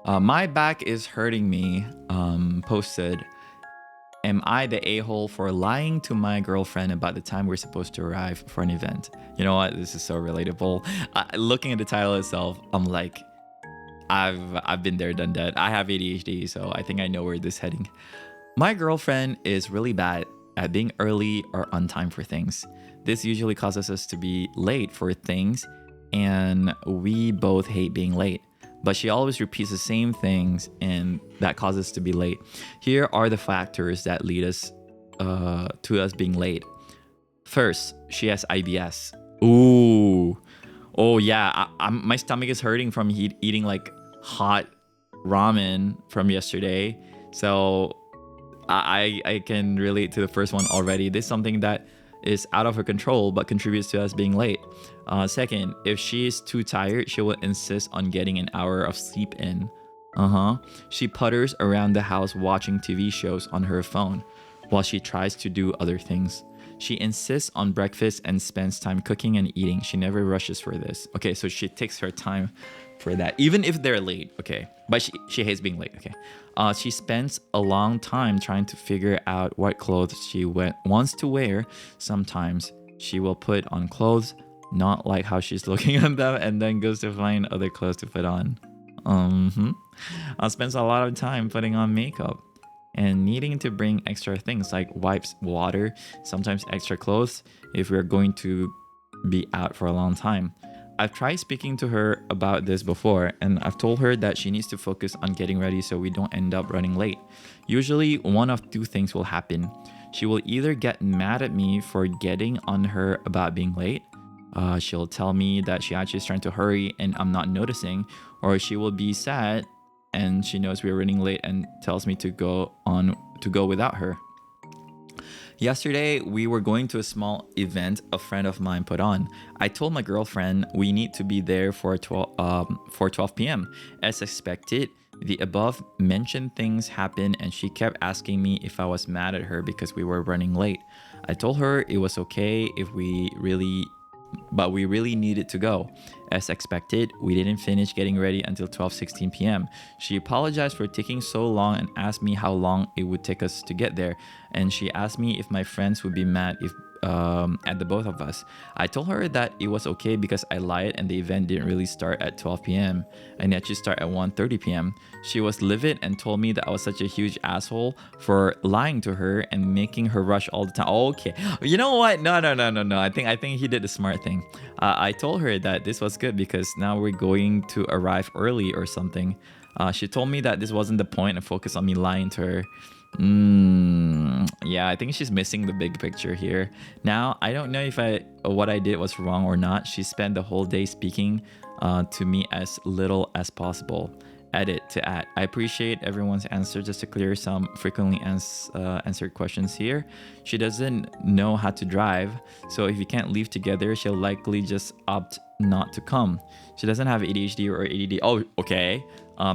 My back is hurting me. Posted. Am I the a-hole for lying to my girlfriend about the time we're supposed to arrive for an event? You know what? This is so relatable. Looking at the title itself, I'm like, I've been there, done that. I have ADHD, so I think I know where this is heading. My girlfriend is really bad at being early or on time for things. This usually causes us to be late for things, and we both hate being late. But she always repeats the same things, and that causes us to be late. Here are the factors that lead us to us being late. First, she has IBS. Ooh. Oh yeah, my stomach is hurting from eating like hot ramen from yesterday. So I can relate to the first one already. This is something that is out of her control but contributes to us being late. Second, if she is too tired, she will insist on getting an hour of sleep in. She putters around the house watching TV shows on her phone while she tries to do other things. She insists on breakfast and spends time cooking and eating. She never rushes for this. Okay, so she takes her time for that, even if they're late. Okay, but she hates being late. Okay, she spends a long time trying to figure out what clothes she wants to wear. Sometimes she will put on clothes, not like how she's looking at them, and then goes to find other clothes to put on. Spends a lot of time putting on makeup and needing to bring extra things like wipes, water, sometimes extra clothes if we're going to be out for a long time. I've tried speaking to her about this before, and I've told her that she needs to focus on getting ready so we don't end up running late. Usually, one of two things will happen. She will either get mad at me for getting on her about being late. She'll tell me that she actually is trying to hurry and I'm not noticing, or she will be sad and she knows we're running late and tells me to go without her. Yesterday, we were going to a small event a friend of mine put on. I told my girlfriend we need to be there for 12 p.m. As expected, the above mentioned things happened and she kept asking me if I was mad at her because we were running late. I told her it was okay but we really needed to go. As expected, we didn't finish getting ready until 12:16 p.m. She apologized for taking so long and asked me how long it would take us to get there. And she asked me if my friends would be mad at the both of us. I told her that it was okay because I lied and the event didn't really start at 12 p.m. and actually start at 1:30 p.m. She was livid and told me that I was such a huge asshole for lying to her and making her rush all the time. Okay, you know what? No. I think he did the smart thing. I told her that this was good because now we're going to arrive early or something. She told me that this wasn't the point and focused on me lying to her. Yeah, I think she's missing the big picture here. Now, I don't know if what I did was wrong or not. She spent the whole day speaking to me as little as possible. Edit to add. I appreciate everyone's answer. Just to clear some frequently answered questions here. She doesn't know how to drive, so if you can't leave together, she'll likely just opt not to come. She doesn't have ADHD or ADD. Oh, okay.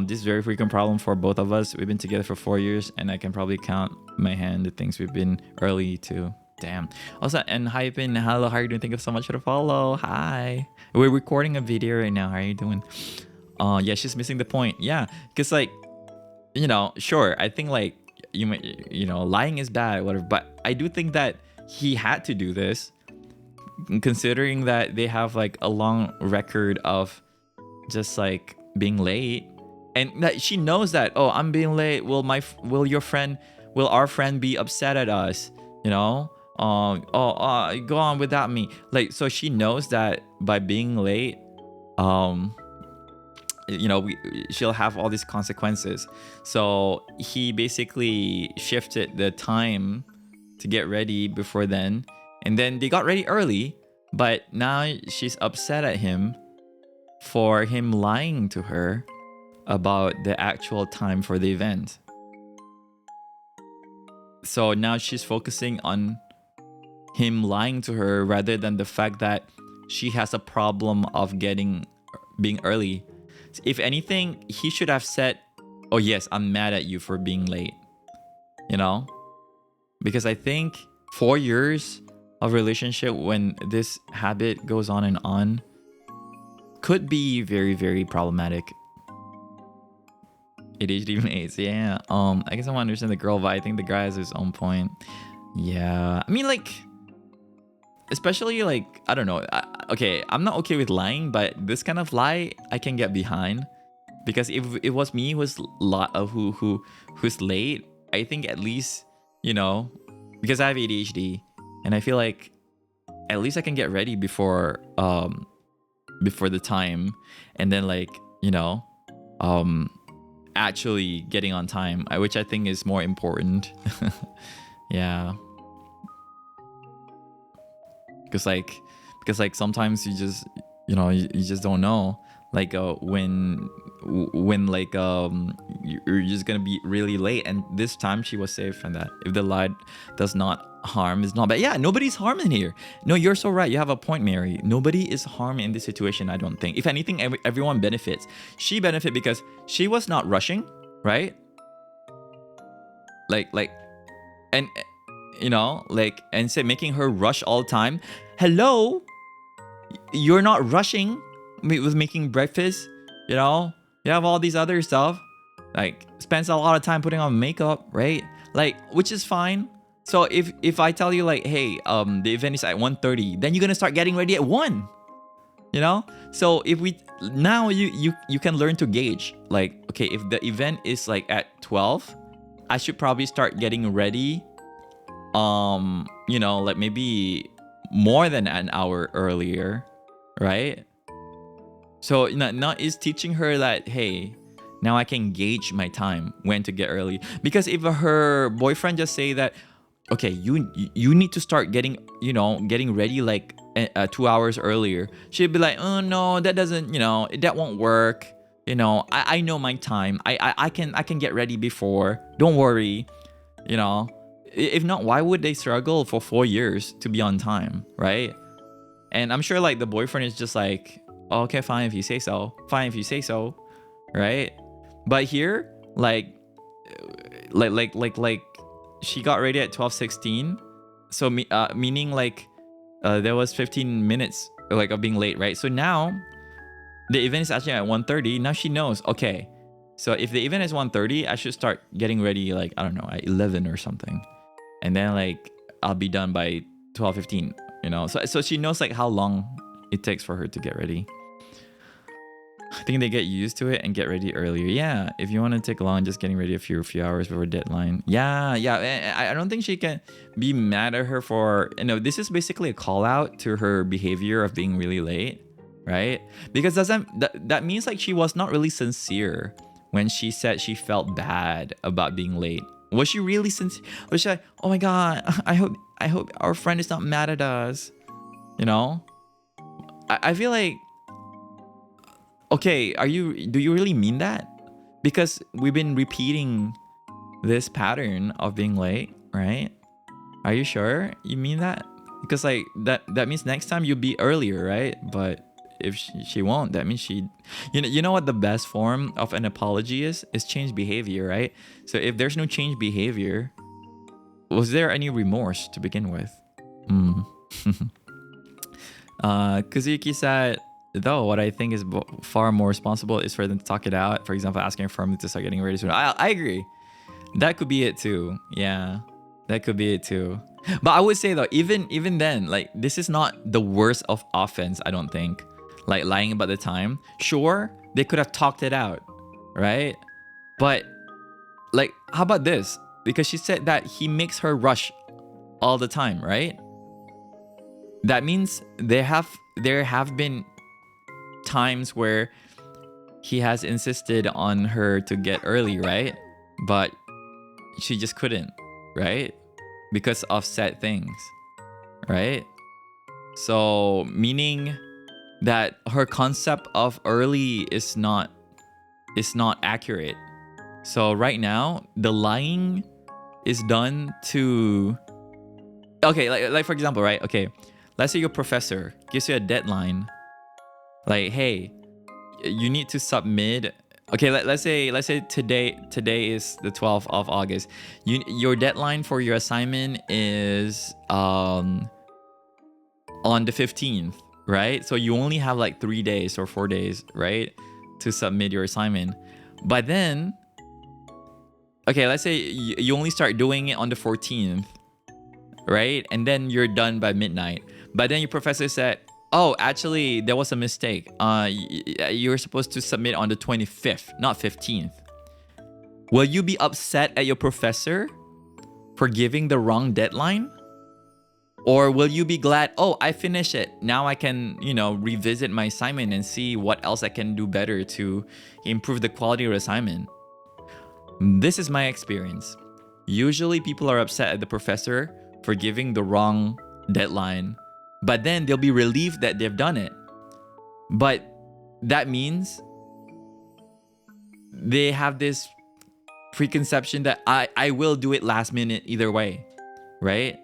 This is a very frequent problem for both of us. We've been together for 4 years, and I can probably count my hand the things we've been early to. Damn. Also, and Hypin, hello, how are you doing? Thank you so much for the follow. Hi. We're recording a video right now. How are you doing? Yeah, she's missing the point. Yeah, because like, sure, I think like lying is bad, whatever. But I do think that he had to do this, considering that they have like a long record of just like being late, and that she knows that, oh, I'm being late. Will our friend be upset at us? Go on without me. Like, so she knows that by being late, she'll have all these consequences. So he basically shifted the time to get ready before then, and then they got ready early, but now she's upset at him for him lying to her about the actual time for the event. So now she's focusing on him lying to her rather than the fact that she has a problem of being early. If anything, he should have said, oh yes, I'm mad at you for being late. Because I think 4 years of relationship, when this habit goes on and on, could be very, very problematic. ADHD mates. Yeah. I guess I want to understand the girl, but I think the guy has his own point. Yeah. I mean, like, especially like, I don't know. Okay, I'm not okay with lying, but this kind of lie I can get behind, because if it was me who's late, I think at least, you know, because I have ADHD, and I feel like at least I can get ready before the time, and then, like, you know, actually getting on time, which I think is more important. Yeah, because like sometimes you just, you just don't know, like, when like you're just gonna be really late, and this time she was safe from that. If the lie does not harm, it's not bad. Yeah, nobody's harmed in here. No, you're so right, you have a point, Mary. Nobody is harmed in this situation, I don't think. If anything, everyone benefits. She benefit because she was not rushing, right? Like and like, and say making her rush all the time. Hello, you're not rushing with making breakfast. You have all these other stuff, like spends a lot of time putting on makeup, right? Like, which is fine. So if I tell you, like, hey, the event is at 1:30, then you're gonna start getting ready at 1. So if we now, you can learn to gauge, like, okay, if the event is like at 12, I should probably start getting ready, like maybe more than an hour earlier, right? So not is teaching her that, hey, now I can gauge my time when to get early. Because if her boyfriend just say that, okay, you need to start getting ready like 2 hours earlier, she'd be like, oh no, that doesn't, that won't work. I know my time. I can get ready before. Don't worry. If not, why would they struggle for 4 years to be on time, right? And I'm sure, like, the boyfriend is just like, okay, fine if you say so. Fine if you say so, right? But here, like she got ready at 12:16, so meaning like there was 15 minutes like of being late, right? So now the event is actually at 1:30. Now she knows, okay, so if the event is 1:30, I should start getting ready, like, I don't know, at 11 or something, and then, like, I'll be done by 12:15. So she knows, like, how long it takes for her to get ready. I think they get used to it and get ready earlier. Yeah, if you want to take long, just getting ready a few hours before deadline. Yeah. I don't think she can be mad at her for, this is basically a call out to her behavior of being really late, right? Because that means, like, she was not really sincere when she said she felt bad about being late. Was she really sincere? Was she like, oh my god, I hope our friend is not mad at us? I feel like, okay, do you really mean that? Because we've been repeating this pattern of being late, right? Are you sure you mean that? Because, like, that means next time you'll be earlier, right? But if she won't, that means she, you know what the best form of an apology is change behavior, right? So if there's no change behavior, was there any remorse to begin with? Kazuki said, though, what I think is far more responsible is for them to talk it out. For example, asking for them to start getting ready soon. I agree. That could be it too. Yeah, that could be it too. But I would say, though, even then, like, this is not the worst of offense, I don't think. Like, lying about the time. Sure, they could have talked it out, right? But, like, how about this? Because she said that he makes her rush all the time, right? That means there have been times where he has insisted on her to get early, right? But she just couldn't, right? Because of said things, right? So meaning that her concept of early is not accurate. So right now, the lying is done to, okay, like for example, right? Okay, let's say your professor gives you a deadline, like, hey, you need to submit. Okay, let's say today is the 12th of August. Your deadline for your assignment is on the 15th, right? So you only have like 3 days or 4 days, right, to submit your assignment. But then Okay, let's say you only start doing it on the 14th, right? And then you're done by midnight. But then your professor said, oh, actually, there was a mistake. You were supposed to submit on the 25th, not 15th. Will you be upset at your professor for giving the wrong deadline? Or will you be glad, oh, I finished it. Now I can, revisit my assignment and see what else I can do better to improve the quality of the assignment? This is my experience. Usually people are upset at the professor for giving the wrong deadline, but then they'll be relieved that they've done it. But that means they have this preconception that I will do it last minute either way, right?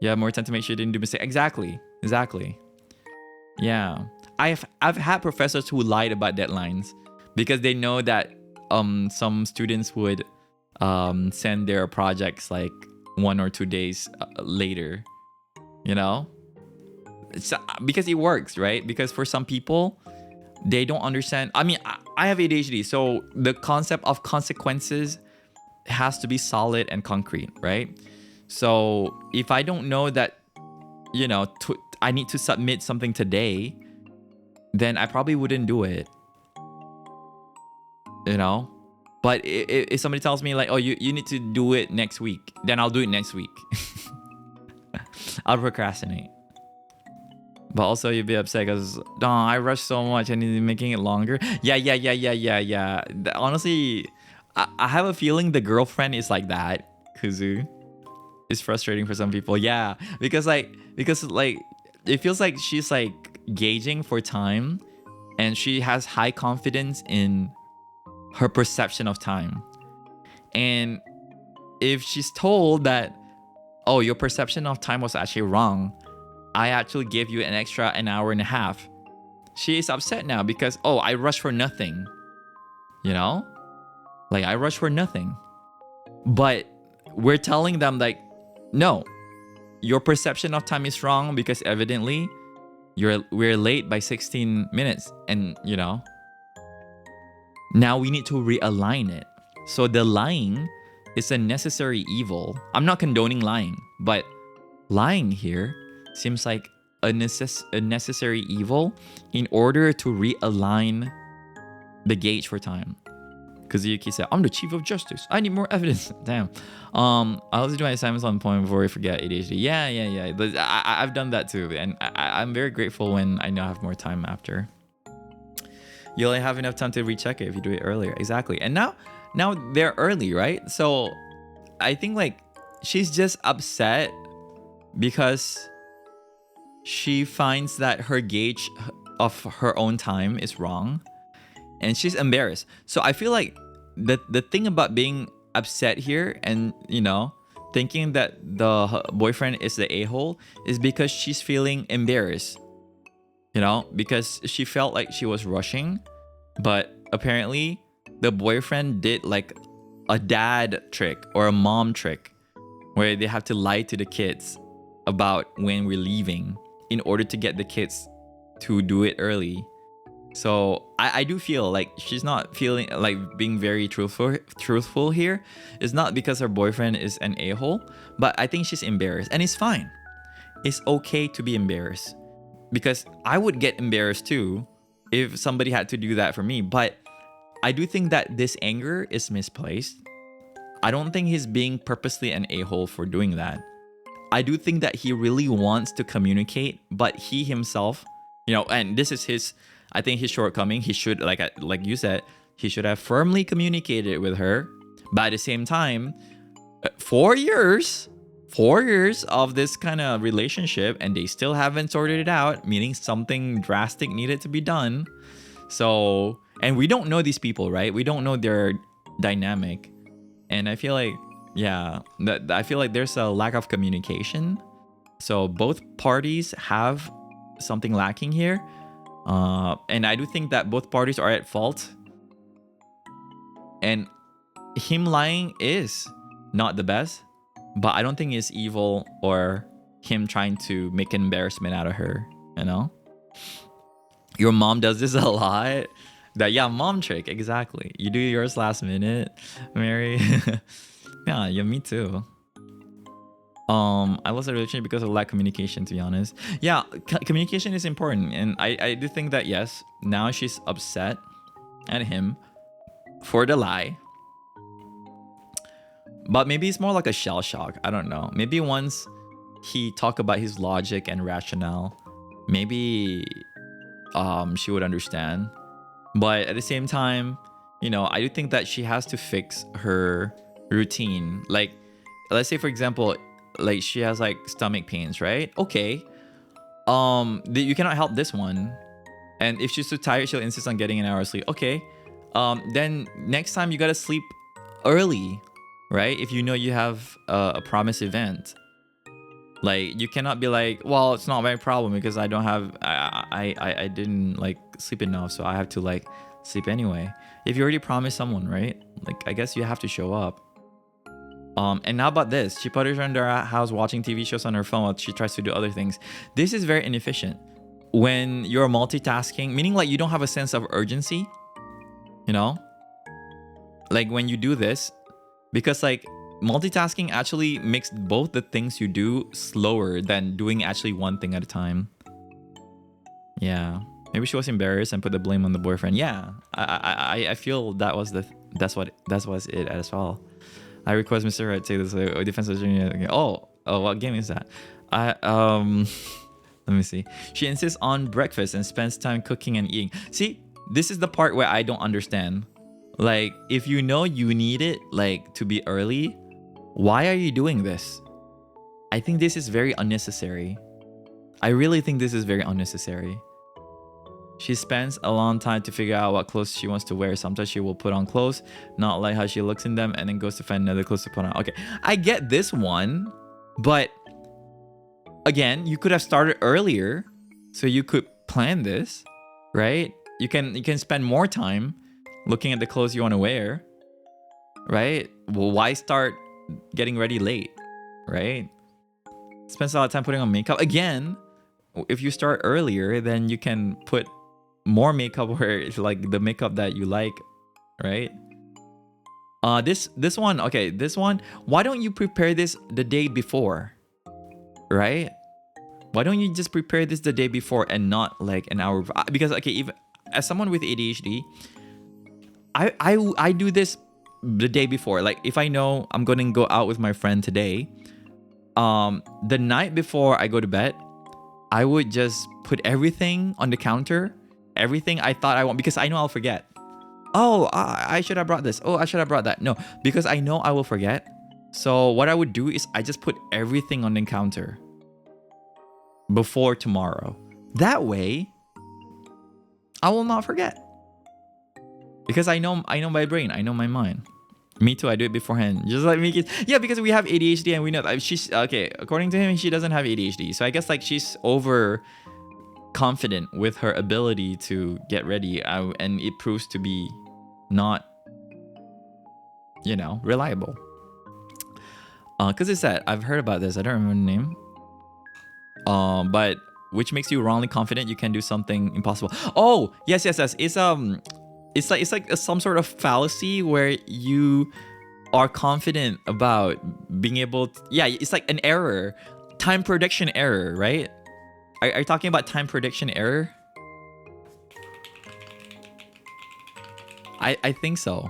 You have more time to make sure you didn't do mistake. Exactly. Yeah. I've had professors who lied about deadlines because they know that some students would send their projects like 1 or 2 days later, it's, because it works, right? Because for some people, they don't understand. I mean, I have ADHD, so the concept of consequences has to be solid and concrete, right? So if I don't know that, I need to submit something today, then I probably wouldn't do it, But if somebody tells me like, oh, you need to do it next week, then I'll do it next week. I'll procrastinate. But also you'd be upset because, I rushed so much and it's making it longer. Yeah. Honestly, I have a feeling the girlfriend is like that, Kuzu. It's frustrating for some people. Yeah, because it feels like she's like gauging for time and she has high confidence in her perception of time. And if she's told that, oh, your perception of time was actually wrong, I actually gave you an extra an hour and a half, she is upset now because, oh, I rushed for nothing. Like I rushed for nothing. But we're telling them like, no, your perception of time is wrong because evidently we're late by 16 minutes and now we need to realign it. So the lying is a necessary evil. I'm not condoning lying, but lying here seems like a necessary evil in order to realign the gauge for time. Kazuki said, I'm the chief of justice. I need more evidence. Damn. I also do my assignments on point before I forget ADHD. Yeah. I've done that too. And I'm very grateful when I know I have more time after. You only have enough time to recheck it if you do it earlier. Exactly. And now they're early, right? So I think like she's just upset because she finds that her gauge of her own time is wrong. And she's embarrassed. So I feel like the thing about being upset here and, thinking that the boyfriend is the a-hole is because she's feeling embarrassed, because she felt like she was rushing. But apparently the boyfriend did like a dad trick or a mom trick where they have to lie to the kids about when we're leaving in order to get the kids to do it early. So I do feel like she's not feeling like being very truthful here. It's not because her boyfriend is an a-hole, but I think she's embarrassed, and it's fine. It's okay to be embarrassed because I would get embarrassed too if somebody had to do that for me. But I do think that this anger is misplaced. I don't think he's being purposely an a-hole for doing that. I do think that he really wants to communicate, but he himself, and this is his shortcoming. He should, like you said, he should have firmly communicated with her. But at the same time, 4 years of this kind of relationship and they still haven't sorted it out, meaning something drastic needed to be done. So, and we don't know these people, right? We don't know their dynamic. And I feel like, I feel like there's a lack of communication. So both parties have something lacking here. And I do think that both parties are at fault. And him lying is not the best, but I don't think it's evil or him trying to make an embarrassment out of her, Your mom does this a lot. That, yeah, mom trick, exactly. You do yours last minute, Mary. Yeah, me too. I lost a relationship because of lack of communication, to be honest. Yeah, communication is important, and I do think that, yes, now she's upset at him for the lie, but maybe it's more like a shell shock. I don't know. Maybe once he talk about his logic and rationale, maybe she would understand. But at the same time, I do think that she has to fix her routine. Like, let's say, for example, like she has like stomach pains, right? Okay. You cannot help this one. And if she's too tired, she'll insist on getting an hour of sleep. Okay. Then next time you gotta sleep early, right? If you know you have a promised event. Like, you cannot be like, well, it's not my problem because I don't have, I didn't like sleep enough, so I have to like sleep anyway. If you already promised someone, right? Like, I guess you have to show up. And how about this? She put her in their house watching TV shows on her phone while she tries to do other things. This is very inefficient. When you're multitasking, meaning like you don't have a sense of urgency, like when you do this, because like multitasking actually makes both the things you do slower than doing actually one thing at a time. Yeah, maybe she was embarrassed and put the blame on the boyfriend. Yeah, I feel that's what it as well. I request Mr. Right take this defensive journey. Oh, what game is that? Let me see. She insists on breakfast and spends time cooking and eating. See, this is the part where I don't understand. Like, if you know you need it, like, to be early, why are you doing this? I think this is very unnecessary. I really think this is very unnecessary. She spends a long time to figure out what clothes she wants to wear. Sometimes she will put on clothes, not like how she looks in them, and then goes to find another clothes to put on. Okay, I get this one, but again, you could have started earlier, so you could plan this, right? You can spend more time looking at the clothes you want to wear, right? Well, why start getting ready late, right? Spends a lot of time putting on makeup. Again, if you start earlier, then you can put more makeup where it's like the makeup that you like, right? This one, okay, this one, why don't you prepare this the day before, right? Why don't you just prepare this the day before and not like an hour? Because, okay, even as someone with ADHD, I do this the day before. Like, if I know I'm gonna go out with my friend today, the night before I go to bed, I would just put everything on the counter, everything I thought I want, because I know I'll forget. Oh, I should have brought this. Oh, I should have brought that. No, because I know I will forget. So what I would do is I just put everything on the counter before tomorrow. That way, I will not forget. Because I know my brain, I know my mind. Me too, I do it beforehand. Just like me. Yeah, because we have ADHD and we know that she's okay. According to him, she doesn't have ADHD. So I guess like she's over confident with her ability to get ready, and it proves to be not, reliable. Because it's that I've heard about this. I don't remember the name. But which makes you wrongly confident you can do something impossible. Oh, yes. It's like some sort of fallacy where you are confident about being able to, yeah, it's like an error. Time prediction error, right? Are you talking about time prediction error? I think so.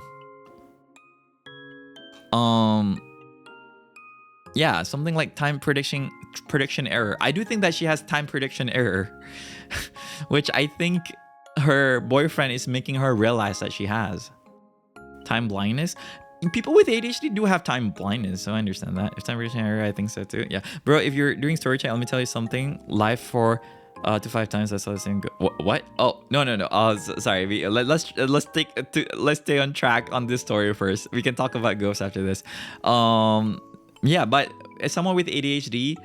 Yeah, something like time prediction error. I do think that she has time prediction error, which I think her boyfriend is making her realize that she has time blindness. People with ADHD do have time blindness, so I understand that. If time prediction error, I think so too. Yeah, bro. If you're doing story chat, let me tell you something. Live 4 to 5 times. That's all the same. What? Oh, no. Sorry. Let's stay on track on this story first. We can talk about ghosts after this. Yeah, but as someone with ADHD,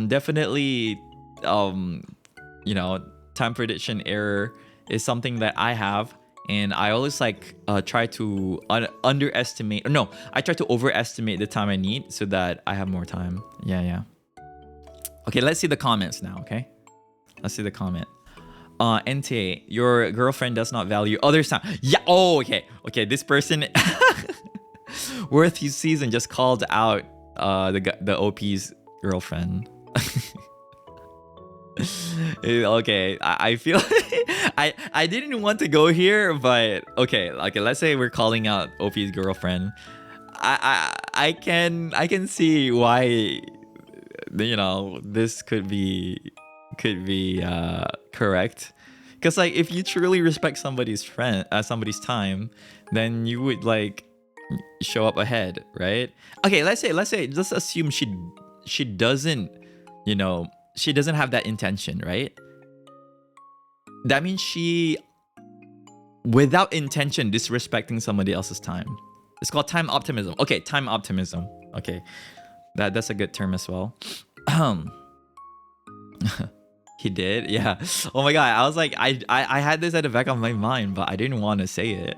definitely, time prediction error is something that I have, and I always try to underestimate. No, I try to overestimate the time I need so that I have more time. Yeah. Okay, let's see the comments now. Okay, let's see the comment. NTA, your girlfriend does not value others' time. Yeah. Oh, okay. Okay. This person, worth his season, just called out the OP's girlfriend. Okay, I feel I didn't want to go here, but okay. Let's say we're calling out OP's girlfriend. I can see why, this could be correct, because like if you truly respect somebody's time, then you would like show up ahead, right? Okay, let's say let's assume she doesn't, she doesn't have that intention, right? That means she, without intention, disrespecting somebody else's time. It's called time optimism. Okay, time optimism. Okay, that's a good term as well. He did, yeah. Oh my god, I was like, I had this at the back of my mind, but I didn't want to say it.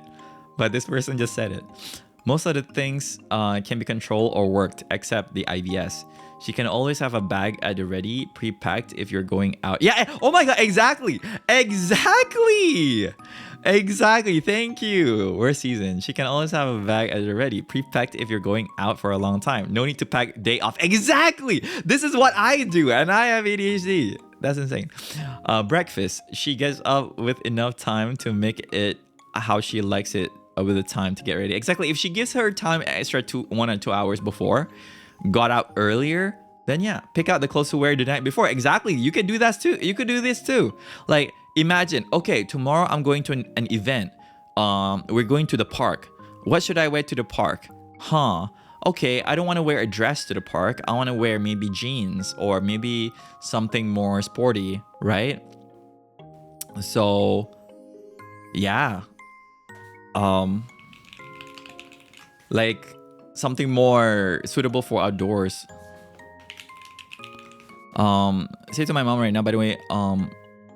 But this person just said it. Most of the things can be controlled or worked, except the IBS. She can always have a bag at the ready, pre-packed if you're going out. Yeah, oh my god, exactly. Thank you. We're seasoned. She can always have a bag at the ready, pre-packed if you're going out for a long time. No need to pack day off. Exactly. This is what I do, and I have ADHD. That's insane. Breakfast. She gets up with enough time to make it how she likes it, with the time to get ready. Exactly. If she gives her time extra 1 or 2 hours before, got out earlier, then yeah, pick out the clothes to wear the night before. Exactly. You could do that too. You could do this too. Like, imagine, okay, tomorrow I'm going to an event. We're going to the park. What should I wear to the park? Okay, I don't want to wear a dress to the park. I want to wear maybe jeans or maybe something more sporty, right? So, yeah. Like something more suitable for outdoors. Say to my mom right now, by the way,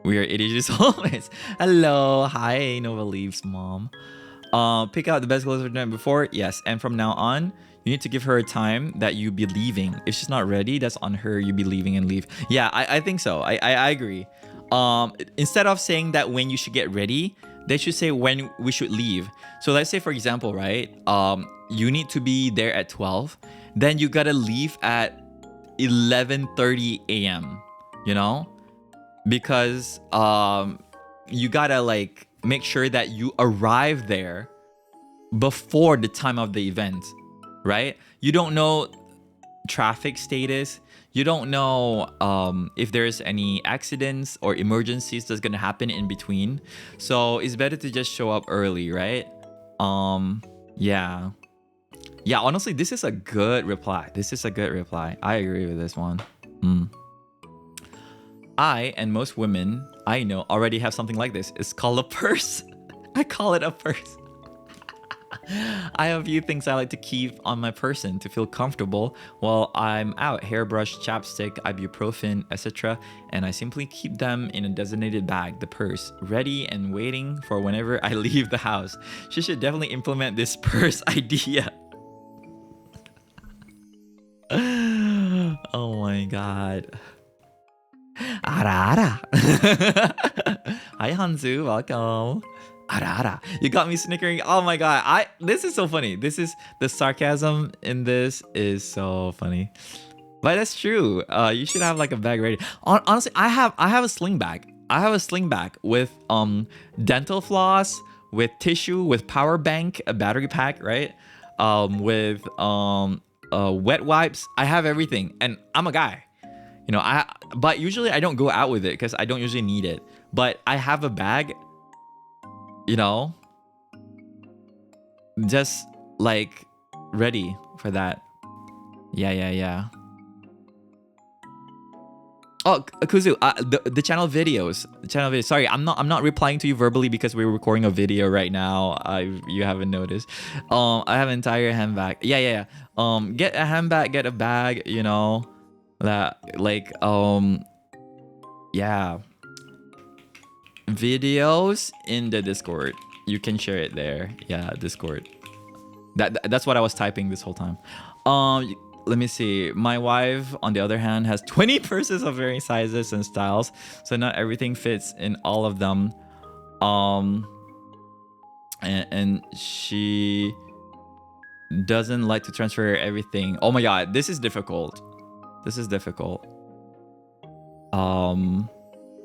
we are 80 years old. Hello, hi, Nova Leaves mom. Pick out the best clothes for the night before. Yes, and from now on, you need to give her a time that you be leaving. If she's not ready, that's on her. You be leaving and leave. Yeah, I think so. I agree. Instead of saying that when you should get ready, they should say when we should leave. So let's say, for example, right? You need to be there at 12. Then you gotta leave at 11:30 a.m. Because you gotta like make sure that you arrive there before the time of the event, right? You don't know traffic status. You don't know if there's any accidents or emergencies that's gonna happen in between. So it's better to just show up early, right? Yeah, honestly, this is a good reply. I agree with this one. I and most women I know already have something like this. It's called a purse. I call it a purse. I have a few things I like to keep on my person to feel comfortable while I'm out. Hairbrush, chapstick, ibuprofen, etc. And I simply keep them in a designated bag, the purse, ready and waiting for whenever I leave the house. She should definitely implement this purse idea. Oh my god. Ara. Hi Hanzu, welcome. Ara. You got me snickering. Oh my god. This is so funny. This is the sarcasm in this is so funny. But that's true. You should have like a bag ready. Honestly, I have a sling bag. I have a sling bag with dental floss, with tissue, with power bank, a battery pack, right? With wet wipes. I have everything, and I'm a guy. But usually I don't go out with it because I don't usually need it. But I have a bag, just like ready for that. Yeah. Oh, Kuzu, the channel videos. Sorry, I'm not replying to you verbally because we're recording a video right now. You haven't noticed. I have an entire handbag. Yeah. Get a handbag, get a bag. That like yeah. Videos in the Discord. You can share it there. Yeah, Discord. That's what I was typing this whole time. let me see. My wife, on the other hand, has 20 purses of varying sizes and styles, so not everything fits in all of them. Um, and she doesn't like to transfer everything. Oh my god, this is difficult. This is difficult.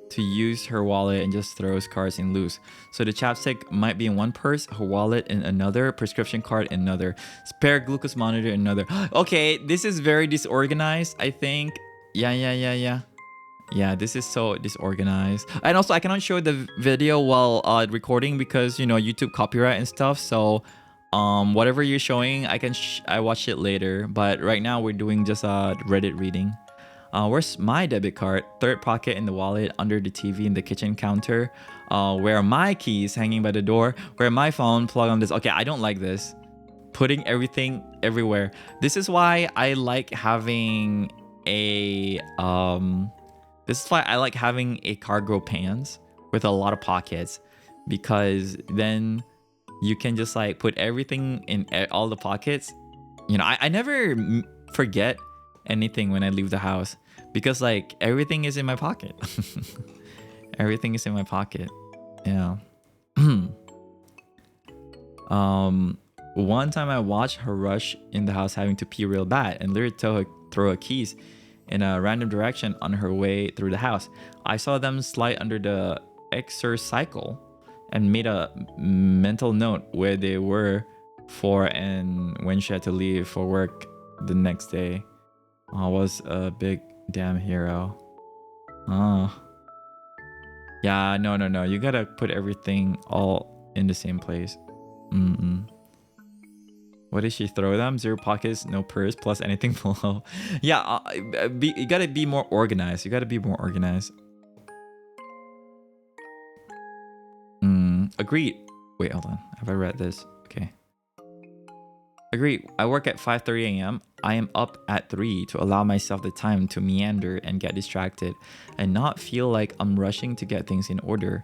To use her wallet and just throws cards in loose. So the chapstick might be in one purse, her wallet in another, prescription card in another, spare glucose monitor in another. Okay, this is very disorganized, I think. Yeah, this is so disorganized. And also, I cannot show the video while recording because, you know, YouTube copyright and stuff. So whatever you're showing, I watch it later. But right now, we're doing just a Reddit reading. Where's my debit card? Third pocket in the wallet, under the TV in the kitchen counter. Where are my keys? Hanging by the door. Where my phone? Plug on this. Okay, I don't like this. Putting everything everywhere. This is why I like having a This is why I like having a cargo pants with a lot of pockets, because then you can just like put everything in all the pockets. You know, I never forget anything when I leave the house, because like everything is in my pocket. Everything is in my pocket. Yeah. One time I watched her rush in the house having to pee real bad and literally throw her keys in a random direction on her way through the house. I saw them slide under the exercycle and made a mental note where they were for and when she had to leave for work the next day. I was a big damn hero. Yeah, no. You gotta put everything all in the same place. What did she throw them? 0 pockets, no purse, plus anything below. Yeah, you gotta be more organized. You gotta be more organized. Agreed. Wait, hold on. Have I read this? Okay. Agreed. I work at 5:30 a.m. I am up at 3 to allow myself the time to meander and get distracted and not feel like I'm rushing to get things in order.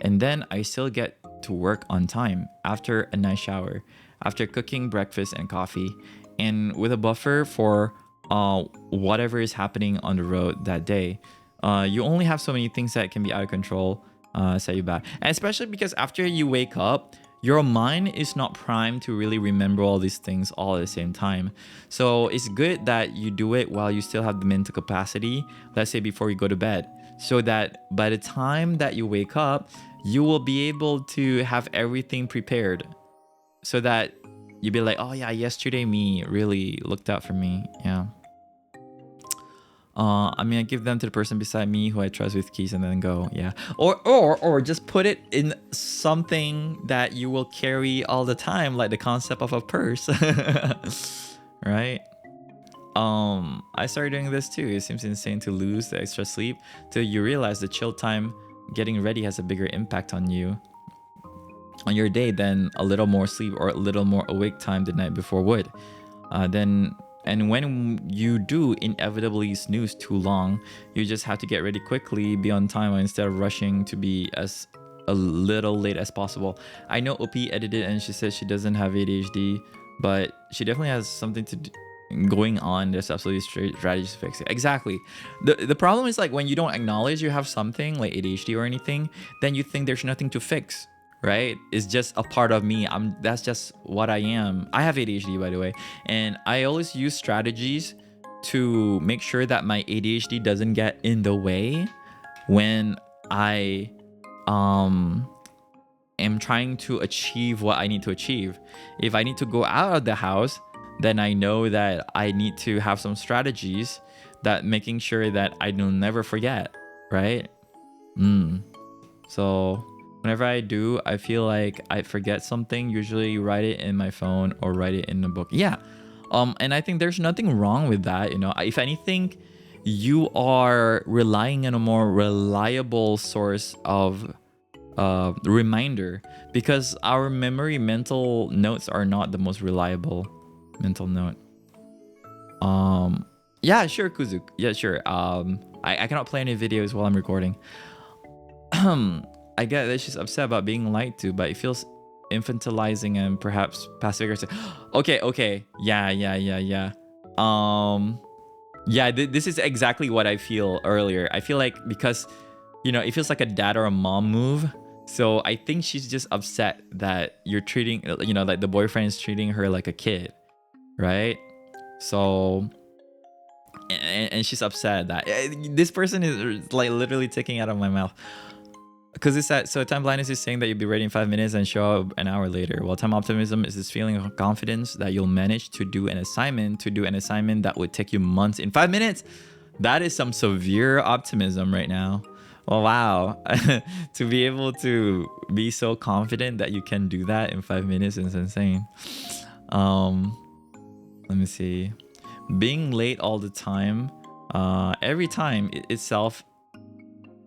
And then I still get to work on time after a nice shower, after cooking breakfast and coffee, and with a buffer for whatever is happening on the road that day. You only have so many things that can be out of control, set you back. And especially because after you wake up, your mind is not primed to really remember all these things all at the same time. So it's good that you do it while you still have the mental capacity, let's say before you go to bed, so that by the time that you wake up, you will be able to have everything prepared, so that you'll be like, oh yeah, yesterday me really looked out for me. Yeah. I mean, I give them to the person beside me who I trust with keys and then go. Yeah. Or just put it in something that you will carry all the time, like the concept of a purse. Right? I started doing this too. It seems insane to lose the extra sleep till you realize the chill time getting ready has a bigger impact on you, on your day, than a little more sleep or a little more awake time the night before would. And when you do inevitably snooze too long, you just have to get ready quickly, be on time instead of rushing to be as a little late as possible. I know OP edited and she says she doesn't have ADHD, but she definitely has something going on. There's absolutely strategy to fix it. Exactly. The problem is like when you don't acknowledge you have something like ADHD or anything, then you think there's nothing to fix. Right? It's just a part of me. That's just what I am. I have ADHD, by the way, and I always use strategies to make sure that my ADHD doesn't get in the way when I am trying to achieve what I need to achieve. If I need to go out of the house, then I know that I need to have some strategies that making sure that I will never forget, right? So whenever I do, I feel like I forget something, usually write it in my phone or write it in a book. Yeah. And I think there's nothing wrong with that. You know, if anything, you are relying on a more reliable source of reminder, because our mental notes are not the most reliable mental note. Yeah, sure, Kuzuk. Yeah, sure. I cannot play any videos while I'm recording. I get that she's upset about being lied to, but it feels infantilizing and perhaps passive aggressive. Okay. Yeah. Yeah, this is exactly what I feel earlier. I feel like because, it feels like a dad or a mom move. So I think she's just upset that you're treating, like the boyfriend is treating her like a kid, right? So, and she's upset that this person is like literally taking out of my mouth. Because it's that, so time blindness is saying that you'll be ready in 5 minutes and show up an hour later. While time optimism is this feeling of confidence that you'll manage to do an assignment that would take you months in 5 minutes. That is some severe optimism right now. Well, wow. To be able to be so confident that you can do that in 5 minutes is insane. Let me see. Being late all the time, every time itself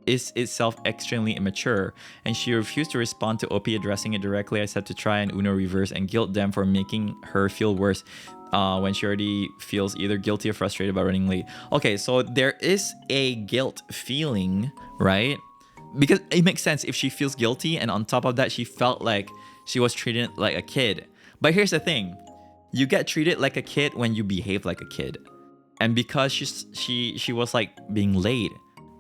is itself extremely immature, and she refused to respond to OP addressing it directly. I said to try and Uno reverse and guilt them for making her feel worse when she already feels either guilty or frustrated about running late. Okay, so there is a guilt feeling, right? Because it makes sense if she feels guilty and on top of that she felt like she was treated like a kid. But here's the thing, you get treated like a kid when you behave like a kid, and because she was like being late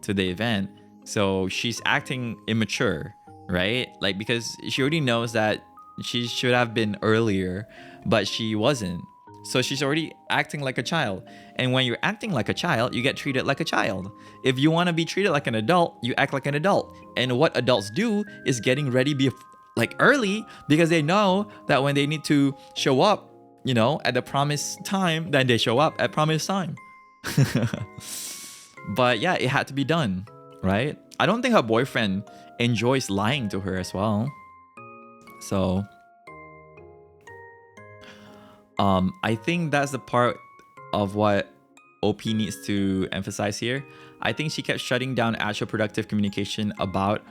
to the event, so she's acting immature, right? Like, because she already knows that she should have been earlier, but she wasn't. So she's already acting like a child. And when you're acting like a child, you get treated like a child. If you want to be treated like an adult, you act like an adult. And what adults do is getting ready like early, because they know that when they need to show up, at the promised time, then they show up at promised time. But yeah, it had to be done, right? I don't think her boyfriend enjoys lying to her as well. So I think that's the part of what OP needs to emphasize here. I think she kept shutting down actual productive communication about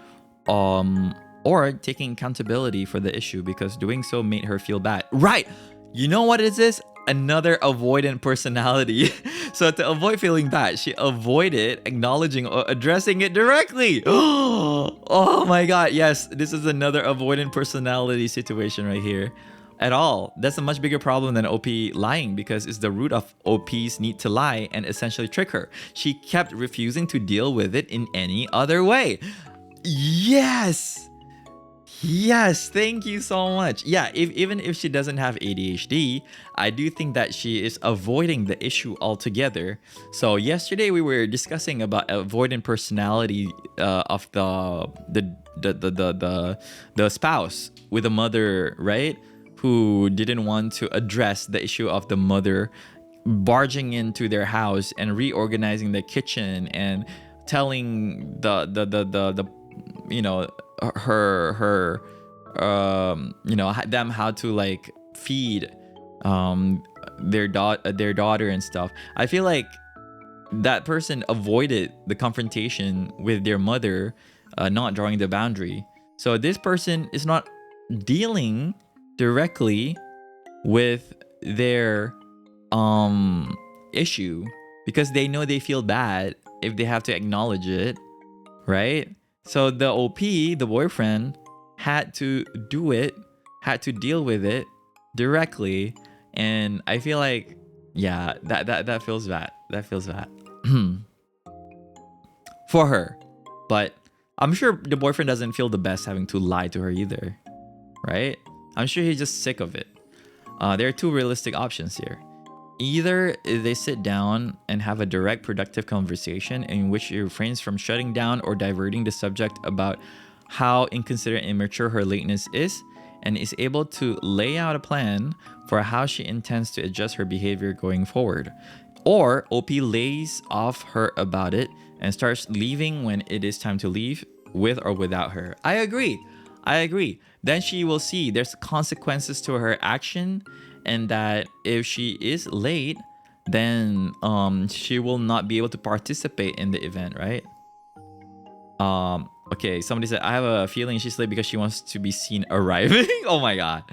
or taking accountability for the issue, because doing so made her feel bad. Right. You know what is this? Another avoidant personality. So to avoid feeling bad, she avoided acknowledging or addressing it directly. Oh my god, yes, this is another avoidant personality situation right here. At all, that's a much bigger problem than OP lying, because it's the root of OP's need to lie and essentially trick her. She kept refusing to deal with it in any other way. Yes, thank you so much. Yeah, even if she doesn't have ADHD, I do think that she is avoiding the issue altogether. So yesterday we were discussing about avoidant personality of the spouse with the mother, right? Who didn't want to address the issue of the mother barging into their house and reorganizing the kitchen and telling them how to like feed their daughter and stuff. I feel like that person avoided the confrontation with their mother, not drawing the boundary. So this person is not dealing directly with their issue, because they know they feel bad if they have to acknowledge it, right? So the OP, the boyfriend, had to deal with it directly, and I feel like, yeah, that feels bad. That feels bad for her. But I'm sure the boyfriend doesn't feel the best having to lie to her either, right? I'm sure he's just sick of it. There are two realistic options here. Either they sit down and have a direct, productive conversation in which he refrains from shutting down or diverting the subject about how inconsiderate and immature her lateness is, and is able to lay out a plan for how she intends to adjust her behavior going forward. Or OP lays off her about it and starts leaving when it is time to leave, with or without her. I agree. Then she will see there's consequences to her action, and that if she is late, then she will not be able to participate in the event, right? Okay, somebody said, I have a feeling she's late because she wants to be seen arriving. Oh my god.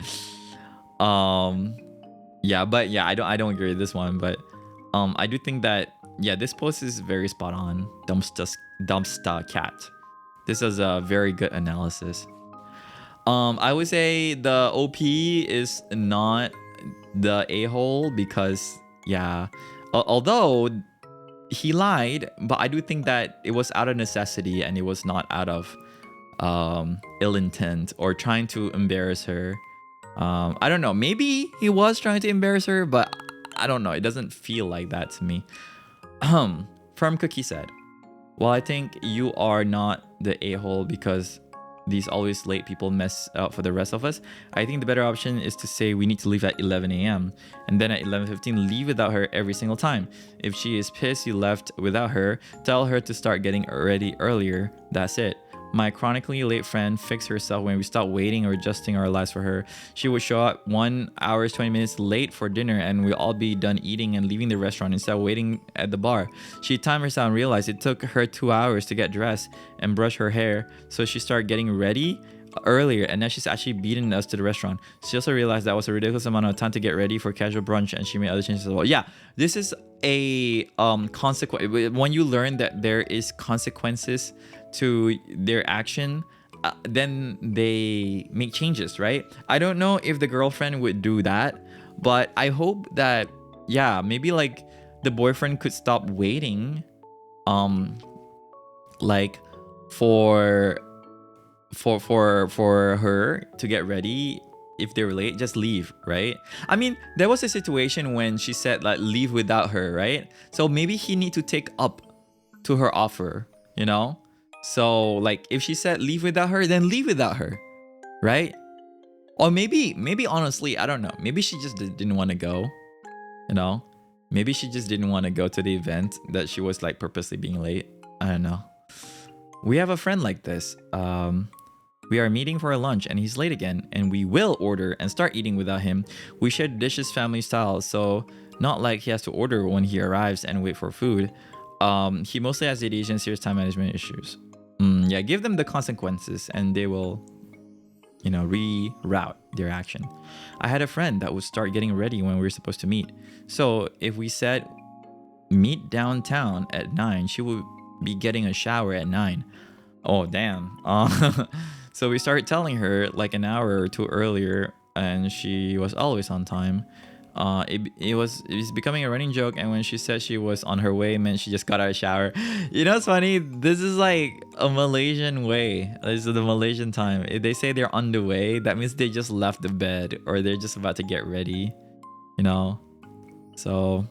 Yeah, but yeah, I don't agree with this one, but I do think that, yeah, this post is very spot on. Dumpsta cat. This is a very good analysis. I would say the OP is not the a-hole, because yeah. Although he lied, but I do think that it was out of necessity and it was not out of ill intent or trying to embarrass her. I don't know. Maybe he was trying to embarrass her, but I don't know. It doesn't feel like that to me. Firm Cookie said, well, I think you are not the a-hole because these always late people mess up for the rest of us. I think the better option is to say we need to leave at 11 a.m. and then at 11:15 leave without her every single time. If she is pissed you left without her, tell her to start getting ready earlier. That's it. My chronically late friend fixed herself when we stopped waiting or adjusting our lives for her. She would show up 1 hour 20 minutes late for dinner and we'll all be done eating and leaving the restaurant instead of waiting at the bar. She timed herself and realized it took her 2 hours to get dressed and brush her hair, so she started getting ready earlier and now she's actually beating us to the restaurant. She also realized that was a ridiculous amount of time to get ready for casual brunch and she made other changes as well. Yeah, this is a consequence. When you learn that there is consequences to their action, then they make changes, right? I don't know if the girlfriend would do that, but I hope that, yeah, maybe like the boyfriend could stop waiting like for her to get ready. If they're late, just leave, right? I mean, there was a situation when she said like leave without her, right? So maybe he need to take up to her offer, you know? So like if she said leave without her, then leave without her, right? Or maybe honestly, I don't know. Maybe she just didn't want to go, you know? Maybe she just didn't want to go to the event that she was like purposely being late. I don't know. We have a friend like this. We are meeting for a lunch and he's late again and we will order and start eating without him. We share dishes family style, so not like he has to order when he arrives and wait for food. He mostly has ADHD and serious time management issues. Yeah, give them the consequences and they will, you know, reroute their action. I had a friend that would start getting ready when we were supposed to meet. So if we said meet downtown at 9, she would be getting a shower at 9. Oh, damn. So we started telling her like an hour or two earlier and she was always on time. It was becoming a running joke, and when she said she was on her way, it meant she just got out of the shower. You know, it's funny. This is like a Malaysian way. This is the Malaysian time. If they say they're on the way, that means they just left the bed or they're just about to get ready. You know, so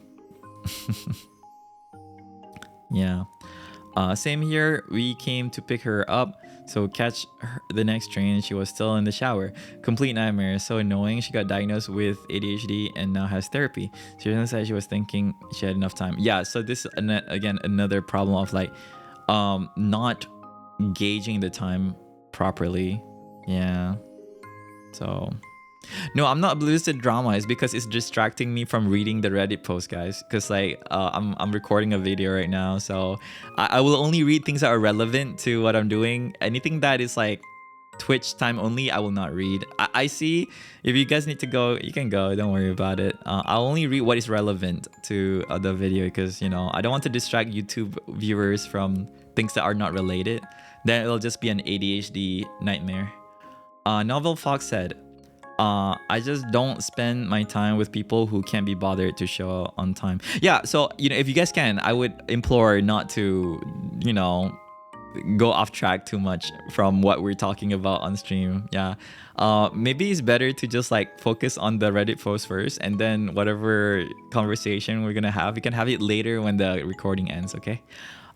yeah. Same here. We came to pick her up, so catch the next train. She was still in the shower. Complete nightmare. So annoying. She got diagnosed with ADHD and now has therapy. She didn't say she was thinking she had enough time. Yeah. So this again another problem of like, not gauging the time properly. Yeah. So. No, I'm not oblivious to drama. It's because it's distracting me from reading the Reddit post, guys. Because like I'm recording a video right now, so I will only read things that are relevant to what I'm doing. Anything that is like Twitch time only, I will not read. I see if you guys need to go, you can go. Don't worry about it. I'll only read what is relevant to the video because, you know, I don't want to distract YouTube viewers from things that are not related. Then it'll just be an ADHD nightmare. Novel Fox said, I just don't spend my time with people who can't be bothered to show on time. Yeah, so, you know, if you guys can, I would implore not to, you know, go off track too much from what we're talking about on stream. Yeah. Maybe it's better to just like focus on the Reddit post first, and then whatever conversation we're gonna have, we can have it later when the recording ends, okay?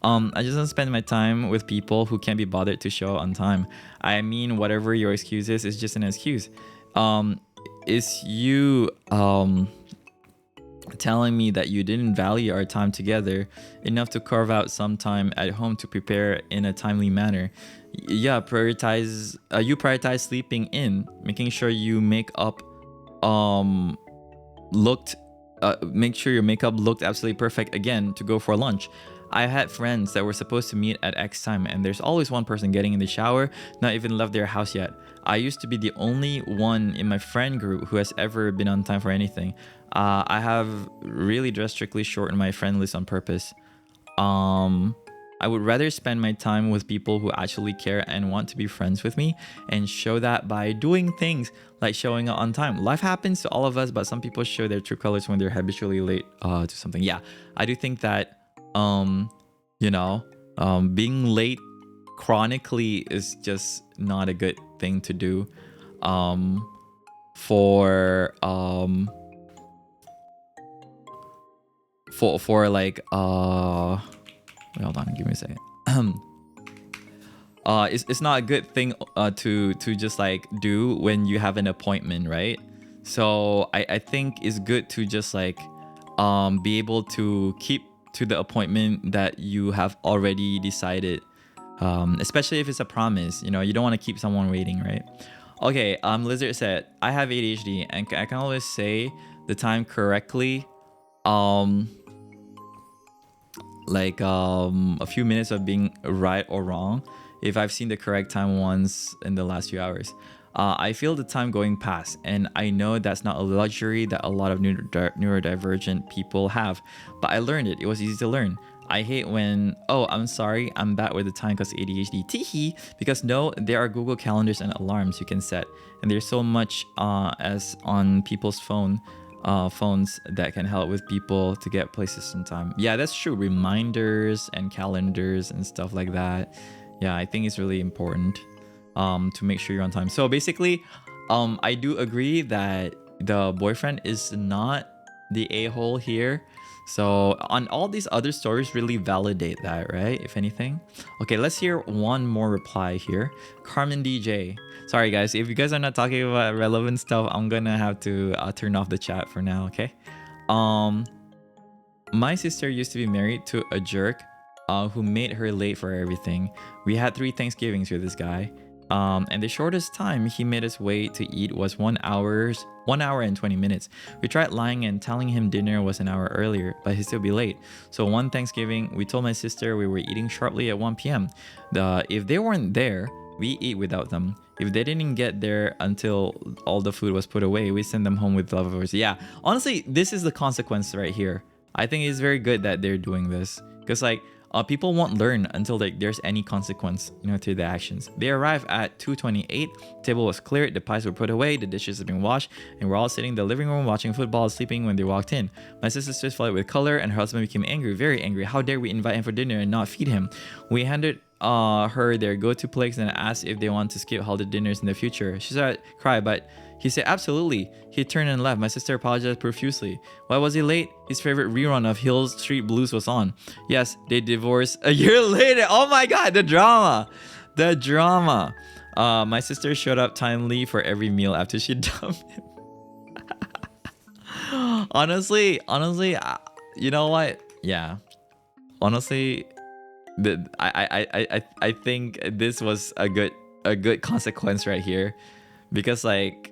I just don't spend my time with people who can't be bothered to show on time. I mean, whatever your excuse is just an excuse. Is you telling me that you didn't value our time together enough to carve out some time at home to prepare in a timely manner. Yeah, you prioritize sleeping in, making sure you make sure your makeup looked absolutely perfect again to go for lunch. I had friends that were supposed to meet at X time and there's always one person getting in the shower, not even left their house yet. I used to be the only one in my friend group who has ever been on time for anything. I have really drastically shortened my friend list on purpose. I I would rather spend my time with people who actually care and want to be friends with me, and show that by doing things like showing up on time. Life happens to all of us, but some people show their true colors when they're habitually late to something. Yeah, I do think that being late chronically is just not a good thing to do. For like wait, hold on, give me a second. It's not a good thing to just like do when you have an appointment, right? So I think it's good to just like be able to keep to the appointment that you have already decided, especially if it's a promise. You know, you don't want to keep someone waiting, right? Okay, Lizard said, I have ADHD and I can always say the time correctly a few minutes of being right or wrong if I've seen the correct time once in the last few hours. I feel the time going past, and I know that's not a luxury that a lot of neurodivergent people have, but I learned it. It was easy to learn. I hate when, oh, I'm sorry, I'm bad with the time because ADHD. Teehee. Because no, there are Google calendars and alarms you can set, and there's so much as on people's phones that can help with people to get places in time. Yeah, that's true. Reminders and calendars and stuff like that. Yeah, I think it's really important to make sure you're on time. So basically, I do agree that the boyfriend is not the a-hole here. So on all these other stories really validate that, right? If anything. Okay, let's hear one more reply here. Carmen DJ. Sorry guys, if you guys are not talking about relevant stuff, I'm gonna have to turn off the chat for now, okay? My sister used to be married to a jerk who made her late for everything. We had 3 Thanksgivings with this guy. And the shortest time he made us wait to eat was 1 hour and 20 minutes. We tried lying and telling him dinner was an hour earlier, but he'd still be late. So one Thanksgiving, we told my sister we were eating sharply at 1 p.m. If they weren't there, we eat without them. If they didn't get there until all the food was put away, we send them home with leftovers. Yeah, honestly, this is the consequence right here. I think it's very good that they're doing this, because like people won't learn until like there's any consequence, to the actions. They arrived at 2:28. Table was cleared, the pies were put away, the dishes have been washed, and we're all sitting in the living room watching football, sleeping when they walked in. My sister's face flooded with color, and her husband became angry, very angry. How dare we invite him for dinner and not feed him? We handed her their go-to plates and asked if they want to skip holiday dinners in the future. She started to cry, but he said absolutely. He turned and left. My sister apologized profusely. Why was he late? His favorite rerun of Hill Street Blues was on. Yes, they divorced a year later. Oh my god, the drama. The drama. My sister showed up timely for every meal after she dumped him. honestly, you know what? Yeah. Honestly, I think this was a good consequence right here, because like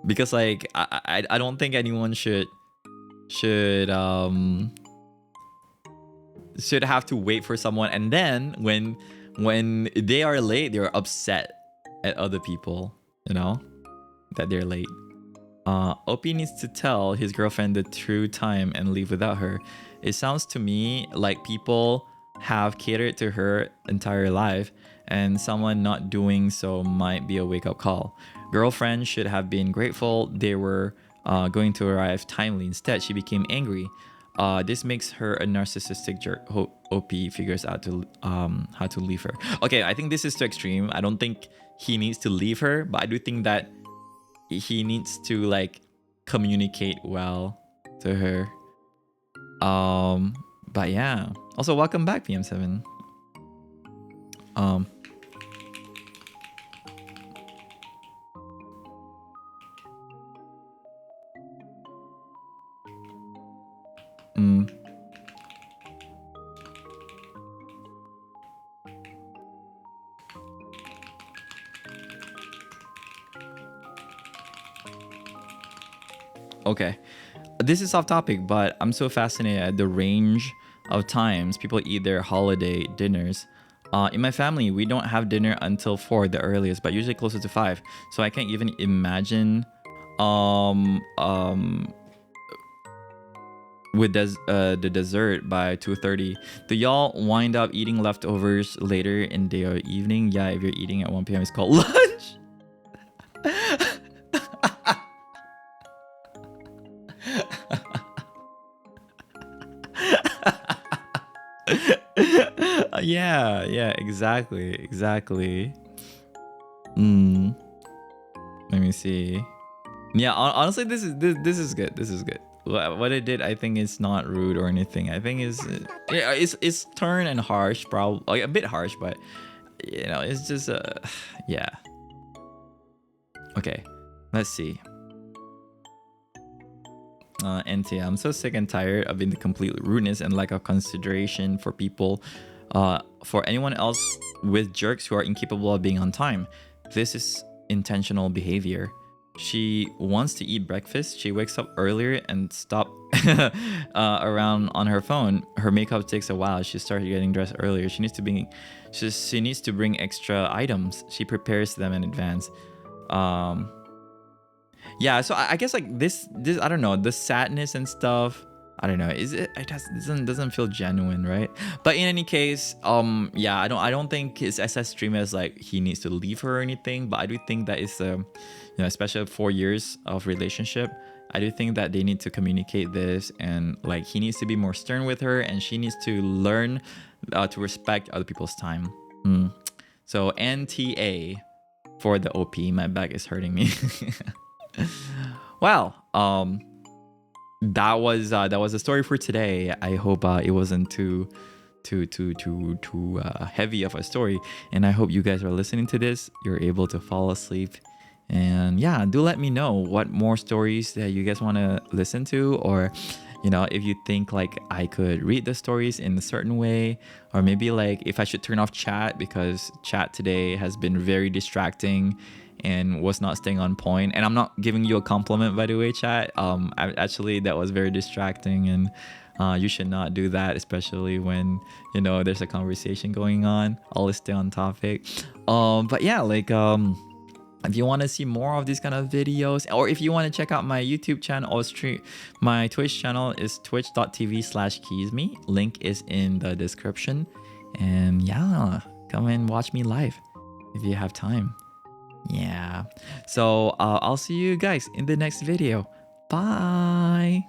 because like I don't think anyone should have to wait for someone, and then when they are late, they're upset at other people, that they're late. Opie needs to tell his girlfriend the true time and leave without her. It sounds to me like people have catered to her entire life, and someone not doing so might be a wake-up call. Girlfriend should have been grateful they were going to arrive timely. Instead, she became angry. This makes her a narcissistic jerk. Opie figures out how to leave her. Okay, I think this is too extreme. I don't think he needs to leave her, but I do think that he needs to like communicate well to her. But yeah. Also, welcome back, PM7. Okay, this is off topic, but I'm so fascinated at the range of times people eat their holiday dinners. In my family, we don't have dinner until 4 the earliest, but usually closer to 5. So I can't even imagine with the dessert by 2:30. Do y'all wind up eating leftovers later in the evening? Yeah, if you're eating at 1 p.m., it's called lunch. Yeah, exactly. Let me see. Yeah, honestly, this is good. This is good. What I did, I think it's not rude or anything. I think is yeah, it's stern and harsh, probably like a bit harsh, but you know, it's just yeah. Okay, let's see. NT, I'm so sick and tired of the complete rudeness and lack of consideration for people, for anyone else with jerks who are incapable of being on time. This is intentional behavior. She wants to eat breakfast. She wakes up earlier and stop around on her phone. Her makeup takes a while. She started getting dressed earlier. She needs to bring extra items. She prepares them in advance. Yeah, so I guess like this I don't know, the sadness and stuff, I don't know, it doesn't feel genuine, right? But in any case, yeah, I don't think it's as extreme as like he needs to leave her or anything, but I do think that it's you know, especially 4 years of relationship, I do think that they need to communicate this, and like he needs to be more stern with her and she needs to learn to respect other people's time. So NTA for the OP. My back is hurting me. Well, that was the story for today. I hope it wasn't too heavy of a story, and I hope you guys are listening to this, you're able to fall asleep. And yeah, do let me know what more stories that you guys want to listen to, or you know, if you think like I could read the stories in a certain way, or maybe like if I should turn off chat, because chat today has been very distracting and was not staying on point. And I'm not giving you a compliment, by the way, chat. Actually, that was very distracting, and you should not do that, especially when you know there's a conversation going on. Always stay on topic. But yeah, like if you want to see more of these kind of videos, or if you want to check out my YouTube channel or stream, my Twitch channel is twitch.tv/keyzmi. Link is in the description. And yeah, come and watch me live if you have time. Yeah. So I'll see you guys in the next video. Bye.